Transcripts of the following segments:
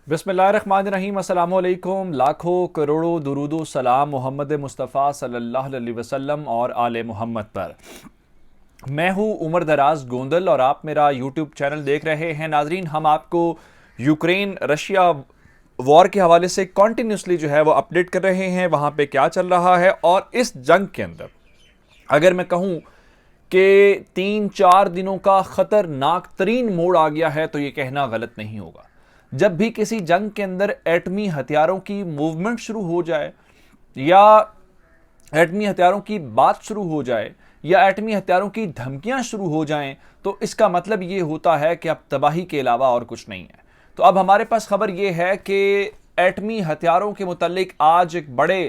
बिस्मिल्लाहिर्रहमानिर्रहीम, अस्सलाम वालेकुम। लाखों करोड़ों दुरूदो सलाम मोहम्मद मुस्तफ़ा सल्लल्लाहु अलैहि वसल्लम और आले मोहम्मद पर। मैं हूँ उमर दराज गोंदल और आप मेरा यूट्यूब चैनल देख रहे हैं। नाजरीन, हम आपको यूक्रेन रशिया वॉर के हवाले से कॉन्टीन्यूसली जो है वो अपडेट कर रहे हैं, वहाँ पे क्या चल रहा है। और इस जंग के अंदर अगर मैं कहूँ कि 3-4 दिनों का ख़तरनाक तरीन मोड़ आ गया है तो ये कहना गलत नहीं होगा। जब भी किसी जंग के अंदर एटमी हथियारों की मूवमेंट शुरू हो जाए या एटमी हथियारों की बात शुरू हो जाए या एटमी हथियारों की धमकियां शुरू हो जाएं, तो इसका मतलब ये होता है कि अब तबाही के अलावा और कुछ नहीं है। तो अब हमारे पास खबर यह है कि एटमी हथियारों के मुतालिक आज एक बड़े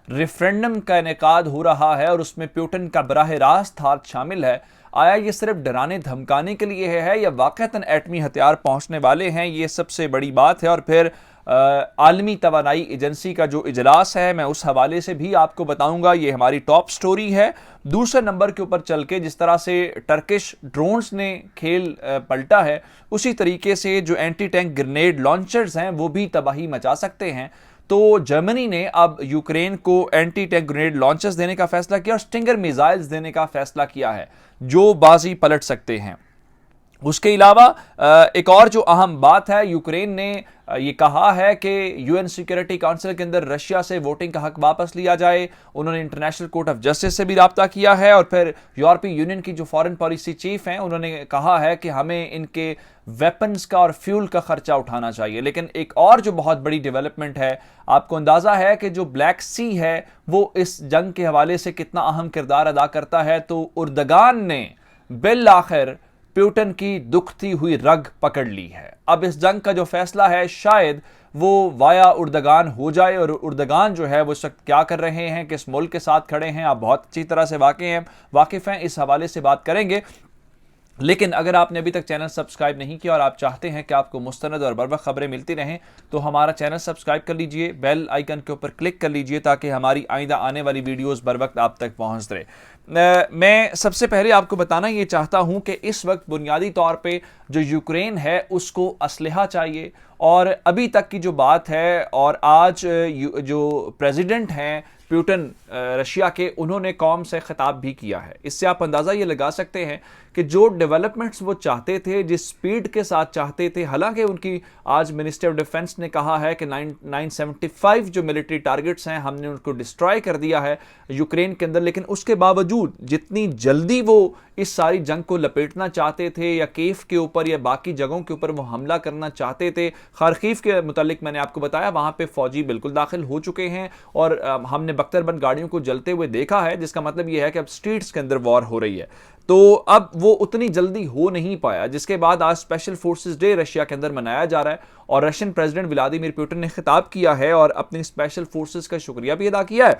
रेफरेंडम का इनेकाद हो रहा है और उसमें पुतिन का बराह रास्त हाथ शामिल है। आया ये सिर्फ डराने धमकाने के लिए है या वाकईतन एटमी हथियार पहुंचने वाले हैं, ये सबसे बड़ी बात है। और फिर आलमी तवानाई एजेंसी का जो इजलास है, मैं उस हवाले से भी आपको बताऊंगा। ये हमारी टॉप स्टोरी है। दूसरे नंबर के ऊपर चल के जिस तरह से टर्किश ड्रोन्स ने खेल पलटा है, उसी तरीके से जो एंटी टैंक ग्रेनेड लॉन्चर्स हैं वो भी तबाही मचा सकते हैं। तो जर्मनी ने अब यूक्रेन को एंटी टैंक ग्रेनेड लॉन्चर्स देने का फैसला किया और स्टिंगर मिसाइल्स देने का फैसला किया है जो बाजी पलट सकते हैं। उसके अलावा एक और जो अहम बात है, यूक्रेन ने ये कहा है कि यूएन सिक्योरिटी काउंसिल के अंदर रशिया से वोटिंग का हक वापस लिया जाए। उन्होंने इंटरनेशनल कोर्ट ऑफ जस्टिस से भी राब्ता किया है और फिर यूरोपीय यूनियन की जो फॉरेन पॉलिसी चीफ हैं, उन्होंने कहा है कि हमें इनके वेपन्स का और फ्यूल का खर्चा उठाना चाहिए। लेकिन एक और जो बहुत बड़ी डेवलपमेंट है, आपको अंदाजा है कि जो ब्लैक सी है वो इस जंग के हवाले से कितना अहम किरदार अदा करता है। तो उर्दगान ने बिल आखिर पुतिन की दुखती हुई रग पकड़ ली है। अब इस जंग का जो फैसला है शायद वो वाया उर्दगान हो जाए। और उर्दगान जो है वो इस वक्त क्या कर रहे हैं, किस मुल्क के साथ खड़े हैं, आप बहुत अच्छी तरह से वाकिफ हैं, इस हवाले से बात करेंगे। लेकिन अगर आपने अभी तक चैनल सब्सक्राइब नहीं किया और आप चाहते हैं कि आपको मुस्तनद और बरवक्त खबरें मिलती रहें, तो हमारा चैनल सब्सक्राइब कर लीजिए, बेल आइकन के ऊपर क्लिक कर लीजिए ताकि हमारी आइंदा आने वाली वीडियोस बर वक्त आप तक पहुंच रहे। मैं सबसे पहले आपको बताना ये चाहता हूं कि इस वक्त बुनियादी तौर पे जो यूक्रेन है उसको असलहा चाहिए। और अभी तक की जो बात है, और आज जो प्रेसिडेंट हैं पुतिन रशिया के, उन्होंने कौम से खिताब भी किया है। इससे आप अंदाज़ा ये लगा सकते हैं कि जो डेवलपमेंट्स वो चाहते थे, जिस स्पीड के साथ चाहते थे, हालांकि उनकी आज मिनिस्टर ऑफ डिफेंस ने कहा है कि 975 जो मिलिट्री टारगेट्स हैं हमने उनको डिस्ट्रॉय कर दिया है यूक्रेन के अंदर, लेकिन उसके बावजूद जितनी जल्दी वो इस सारी जंग को लपेटना चाहते थे या कीव के ऊपर या बाकी जगहों के ऊपर वो हमला करना चाहते थे, खार्किव के मुतालिक मैंने आपको बताया वहां पे फौजी बिल्कुल दाखिल हो चुके हैं और हमने बख्तरबंद गाड़ियों को जलते हुए देखा है, जिसका मतलब यह है कि अब स्ट्रीट्स के अंदर वॉर हो रही है। तो अब वो उतनी जल्दी हो नहीं पाया, जिसके बाद आज स्पेशल फोर्सेस डे रशिया के अंदर मनाया जा रहा है और रशियन प्रेसिडेंट व्लादिमीर पुतिन ने खिताब किया है और अपनी स्पेशल फोर्सेस का शुक्रिया भी अदा किया है।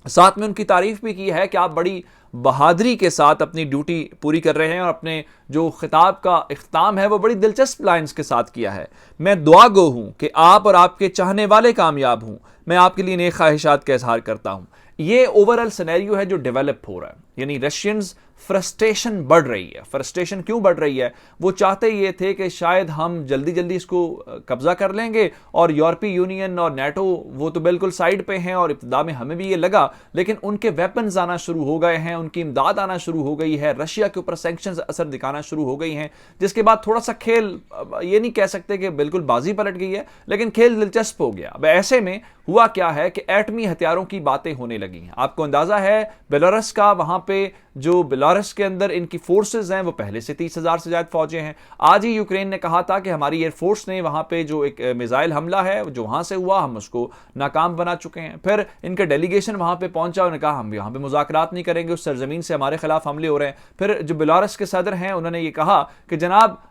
साथ में उनकी तारीफ भी की है कि आप बड़ी बहादुरी के साथ अपनी ड्यूटी पूरी कर रहे हैं और अपने जो खिताब का इख्तिताम है वो बड़ी दिलचस्प लाइन्स के साथ किया है। मैं दुआ गो हूं कि आप और आपके चाहने वाले कामयाब हूं। मैं आपके लिए नेक ख्वाहिशात का इजहार करता हूं। ये ओवरऑल सिनेरियो है जो डेवलप हो रहा है, यानी रशियंस फ्रस्ट्रेशन बढ़ रही है। फ्रस्ट्रेशन क्यों बढ़ रही है? वो चाहते ये थे कि शायद हम जल्दी जल्दी इसको कब्जा कर लेंगे और यूरोपीय यूनियन और नेटो वो तो बिल्कुल साइड पे हैं और इब्तिदा में हमें भी ये लगा, लेकिन उनके वेपन्स आना शुरू हो गए हैं, उनकी इमदाद आना शुरू हो गई है, रशिया के ऊपर सैंक्शंस असर दिखाना शुरू हो गई हैं, जिसके बाद थोड़ा सा खेल, ये नहीं कह सकते कि बिल्कुल बाजी पलट गई है, लेकिन खेल दिलचस्प हो गया। अब ऐसे में हुआ क्या है कि एटमी हथियारों की बातें होने लगी हैं। आपको अंदाजा है बेलारूस का, वहां पे जो बेलारूस के अंदर इनकी फोर्सेस हैं वो पहले से 30,000 से ज्यादा फौजें हैं। आज ही यूक्रेन ने कहा था कि हमारी एयरफोर्स ने वहां पे जो एक मिसाइल हमला है जो वहां से हुआ, हम उसको नाकाम बना चुके हैं। फिर इनका डेलीगेशन वहां पे पहुंचा, उन्होंने कहा हम यहां पे मुज़ाकरात नहीं करेंगे, उस सरजमीन से हमारे खिलाफ हमले हो रहे हैं। फिर जो बेलारूस के सदर हैं उन्होंने ये कहा कि जनाब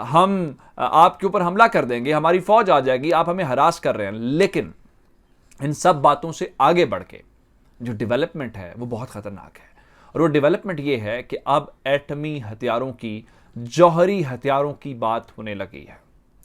हम आपके ऊपर हमला कर देंगे, हमारी फौज आ जाएगी, आप हमें हरास कर रहे हैं। लेकिन इन सब बातों से आगे बढ़ के जो डेवलपमेंट है वो बहुत खतरनाक है और वो डेवलपमेंट ये है कि अब एटमी हथियारों की, जौहरी हथियारों की बात होने लगी है।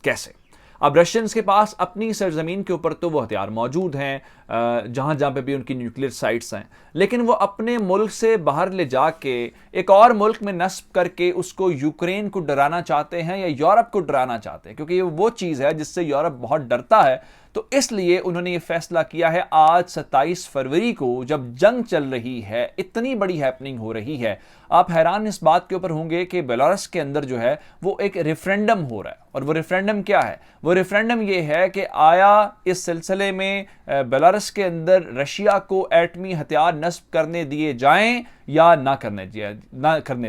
कैसे? अब रशियंस के पास अपनी सरजमीन के ऊपर तो वो हथियार मौजूद हैं, जहां जहां पे भी उनकी न्यूक्लियर साइट्स हैं, लेकिन वो अपने मुल्क से बाहर ले जाके एक और मुल्क में नस्ब करके उसको यूक्रेन को डराना चाहते हैं या यूरोप को डराना चाहते हैं, क्योंकि ये वो चीज़ है जिससे यूरोप बहुत डरता है। तो इसलिए उन्होंने ये फैसला किया है आज 27 फरवरी को, जब जंग चल रही है, इतनी बड़ी हैपनिंग हो रही है। आप हैरान इस बात के ऊपर होंगे कि बेलारूस के अंदर जो है वो एक रेफरेंडम हो रहा है। और वो रेफरेंडम क्या है? वो रेफरेंडम ये है कि आया इस सिलसिले में बेलारूस के अंदर रशिया को एटमी हथियार नस्ब करने दिए जाएं या ना करने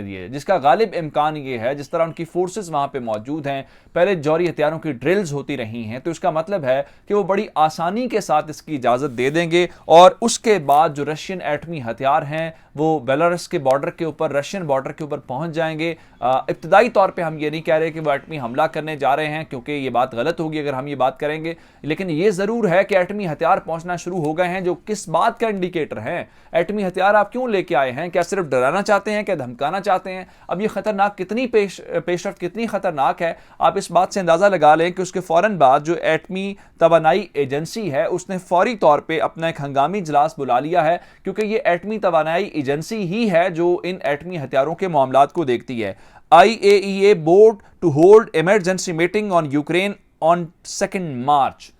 दिए, जिसका गालिब इम्कान ये है, जिस तरह उनकी फोर्सेस वहां पे मौजूद हैं, पहले जौहरी हथियारों की ड्रिल्स होती रही हैं, तो इसका मतलब है कि वो बड़ी आसानी के साथ इसकी इजाजत दे देंगे और उसके बाद जो रशियन एटमी हथियार हैं वो बेलारूस के बॉर्डर के ऊपर, रशियन बॉर्डर के ऊपर पहुंच जाएंगे। इब्तदाई तौर पे हम ये नहीं कह रहे कि वो एटमी हमला करने जा रहे हैं, क्योंकि ये बात गलत होगी अगर हम ये बात करेंगे, लेकिन ये जरूर है कि एटमी हथियार पहुंचना शुरू हो गए हैं, जो किस बात का इंडिकेटर है? एटमी हथियार आप क्यों लेके आए हैं? क्या सिर्फ डराना चाहते हैं? क्या धमकाना चाहते हैं? अब ये खतरनाक कितनी पेशरफ्त कितनी खतरनाक है, आप इस बात से अंदाजा लगा लें कि उसके फौरन बाद जो एटमी तवानाई एजेंसी है उसने फौरी तौर पे अपना एक हंगामी इजलास बुला लिया है, क्योंकि ये एटमी तवानाई एजेंसी ही है जो इन एटमी हथियारों के मामलात को देखती है। IAEA board to hold emergency meeting on Ukraine on 2 March,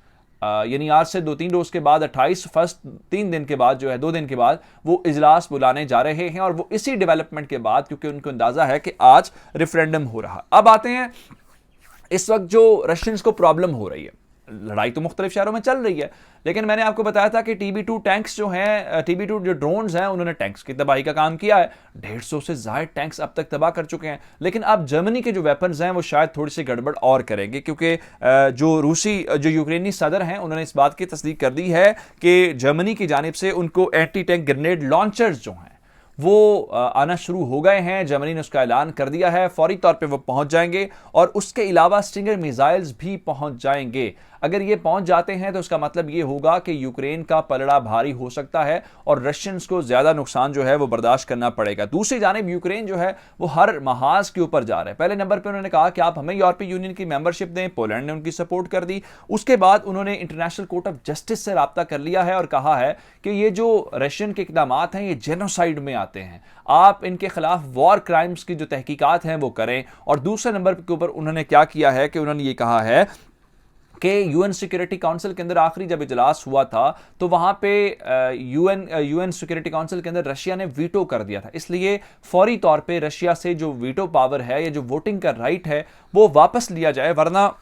यानी आज से 2-3 रोज के बाद 28 फर्स्ट 3 दिन के बाद जो है 2 दिन के बाद वो इजलास बुलाने जा रहे हैं, और वो इसी डेवलपमेंट के बाद, क्योंकि उनको अंदाजा है कि आज रेफरेंडम हो रहा। अब आते हैं इस वक्त जो रशियंस को प्रॉब्लम हो रही है, लड़ाई तो मुख्तलिफ शहरों में चल रही है, लेकिन मैंने आपको बताया था कि TB2 टैंक्स जो हैं, TB2 जो ड्रोन्स हैं, उन्होंने टैंक्स की तबाही का काम किया है। 150 से ज्यादा टैंक्स अब तक तबाह कर चुके हैं। लेकिन अब जर्मनी के जो वेपन्स हैं वो शायद थोड़ी सी गड़बड़ और करेंगे, क्योंकि जो यूक्रेनी सदर हैं उन्होंने इस बात की तस्दीक कर दी है कि जर्मनी की जानिब से उनको एंटी टैंक ग्रेनेड लॉन्चर्स जो हैं वो आना शुरू हो गए हैं। जर्मनी ने उसका ऐलान कर दिया है, फौरी तौर पे वो पहुंच जाएंगे, और उसके अलावा स्टिंगर मिसाइल्स भी पहुंच जाएंगे। अगर ये पहुंच जाते हैं तो उसका मतलब ये होगा कि यूक्रेन का पलड़ा भारी हो सकता है और रशियंस को ज्यादा नुकसान जो है वो बर्दाश्त करना पड़ेगा। दूसरी जानिब यूक्रेन जो है वो हर महाज के ऊपर जा रहा है। पहले नंबर पर उन्होंने कहा कि आप हमें यूरोपीय यूनियन की मेंबरशिप दें, पोलैंड ने उनकी सपोर्ट कर दी। उसके बाद उन्होंने इंटरनेशनल कोर्ट ऑफ जस्टिस से राब्ता कर लिया है और कहा है कि ये जो रशियन के इकदाम हैं ये जेनोसाइड में आते हैं, आप इनके खिलाफ वॉर क्राइम्स की जो तहकीकात हैं वो करें। और दूसरे नंबर के ऊपर उन्होंने क्या किया है कि उन्होंने ये कहा है कि यूएन सिक्योरिटी काउंसिल के अंदर आखिरी जब इजलास हुआ था तो वहां पे यूएन सिक्योरिटी काउंसिल के अंदर रशिया ने वीटो कर दिया था, इसलिए फौरी तौर पे रशिया से जो वीटो पावर है या जो वोटिंग का राइट है वो वापस लिया जाए, वरना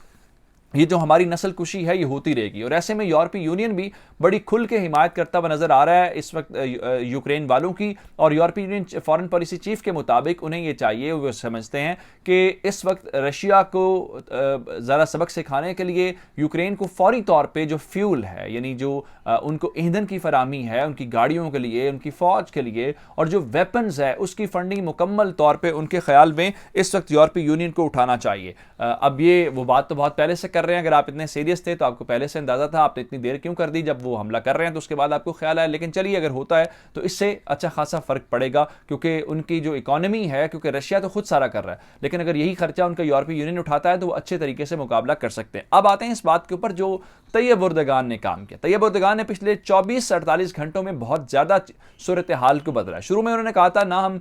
ये जो हमारी नस्ल कुशी है ये होती रहेगी। और ऐसे में यूरोपीय यूनियन भी बड़ी खुल के हिमायत करता हुआ नजर आ रहा है इस वक्त यूक्रेन वालों की। और यूरोपीय यूनियन फॉरेन पॉलिसी चीफ के मुताबिक उन्हें ये चाहिए, वो समझते हैं कि इस वक्त रशिया को ज़रा सबक सिखाने के लिए यूक्रेन को फौरी तौर पर जो फ्यूल है, यानी जो उनको ईंधन की फराहमी है उनकी गाड़ियों के लिए, उनकी फौज के लिए, और जो वेपन्स है उसकी फंडिंग मुकम्मल तौर पर उनके ख्याल में इस वक्त यूरोपीय यूनियन को उठाना चाहिए। अब ये वो बात तो बहुत पहले से कर रहे हैं, अगर आप इतने सीरियस थे तो आपको पहले से अंदाजा था, आपने इतनी देर क्यों कर दी? जब वो हमला कर रहे हैं तो उसके बाद आपको ख्याल आया। लेकिन चलिए, अगर होता है तो इससे अच्छा खासा फर्क पड़ेगा, क्योंकि उनकी जो इकोनॉमी है, क्योंकि रशिया तो खुद सारा कर रहा है, लेकिन अगर यही खर्चा उनका यूरोपीय यूनियन उठाता है तो वो अच्छे तरीके से मुकाबला कर सकते हैं। अब आते हैं इस बात के ऊपर जो तैयब उर्दगान ने काम किया। तैयब उर्दगान ने पिछले 24 से 48 घंटों में बहुत ज्यादा सूरत हाल को बदला। शुरू में उन्होंने कहा था ना हम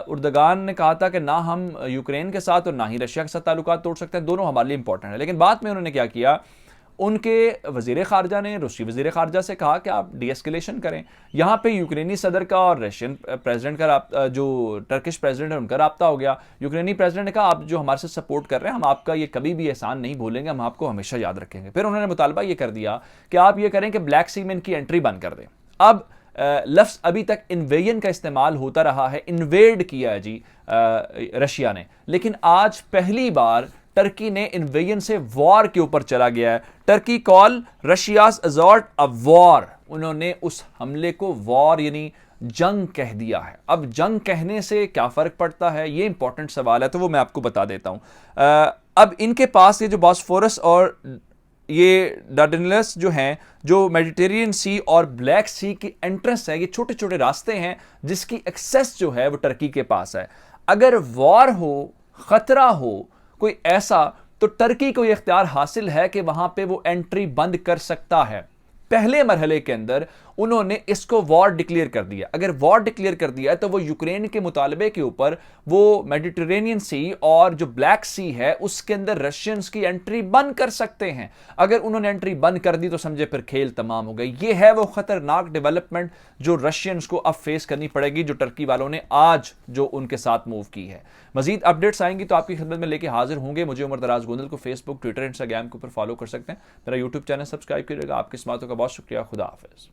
उर्दगान ने कहा था कि ना हम यूक्रेन के साथ और ना ही रशिया के साथ ताल्लुकात तोड़ सकते हैं, दोनों हमारे लिए इंपॉर्टेंट है। लेकिन बाद में उन्होंने क्या किया, उनके वजीर खारजा ने रूसी वजीर खारजा से कहा कि आप डीएस्केलेशन करें। यहाँ पे यूक्रेनी सदर का और रशियन प्रेसिडेंट का जो टर्किश प्रेसिडेंट है उनका राब्ता हो गया। यूक्रेनी प्रेसिडेंट ने कहा आप जो हमारे से सपोर्ट कर रहे हैं हम आपका ये कभी भी एहसान नहीं भूलेंगे, हम आपको हमेशा याद रखेंगे। फिर उन्होंने मुतालबा ये कर दिया कि आप ये करें कि ब्लैक सी में इनकी एंट्री बंद कर दें। अब लफ्ज़ अभी तक इन्वेजन का इस्तेमाल होता रहा है, इन्वेड किया है जी रशिया ने, लेकिन आज पहली बार टर्की ने इन्वेजन से वॉर के ऊपर चला गया है। Turkey call Russia's assault a war, उन्होंने उस हमले को वॉर यानी जंग कह दिया है। अब जंग कहने से क्या फर्क पड़ता है, ये इंपॉर्टेंट सवाल है, तो वो मैं आपको बता देता हूं। अब इनके पास ये जो बॉस्फोरस और ये डार्डेनल्स जो हैं, जो मेडिटेरियन सी और ब्लैक सी की एंट्रेंस है, ये छोटे छोटे रास्ते हैं जिसकी एक्सेस जो है वो टर्की के पास है। अगर वॉर हो, खतरा हो कोई ऐसा, तो टर्की को यह इख्तियार हासिल है कि वहां पे वो एंट्री बंद कर सकता है। पहले मरहले के अंदर उन्होंने इसको वॉर डिक्लेयर कर दिया। अगर वॉर डिक्लेयर कर दिया तो वो यूक्रेन के मुतालबे के ऊपर वो मेडिटेरेनियन सी और जो ब्लैक सी है उसके अंदर रशियंस की एंट्री बंद कर सकते हैं। अगर उन्होंने एंट्री बंद कर दी तो समझे फिर खेल तमाम हो गई। ये है वो खतरनाक डेवलपमेंट जो रशियंस को अब फेस करनी पड़ेगी, जो टर्की वालों ने आज जो उनके साथ मूव की है। मजीद अपडेट्स आएंगी तो आपकी खिदमत में लेके हाजिर होंगे। मुझे उमर दराज गोंदल को फेसबुक, ट्विटर, इंस्टाग्राम के ऊपर फॉलो कर सकते हैं। मेरा यूट्यूब चैनल सब्सक्राइब करिएगा। आपकी इस बातों का बहुत शुक्रिया। खुदा हाफिज।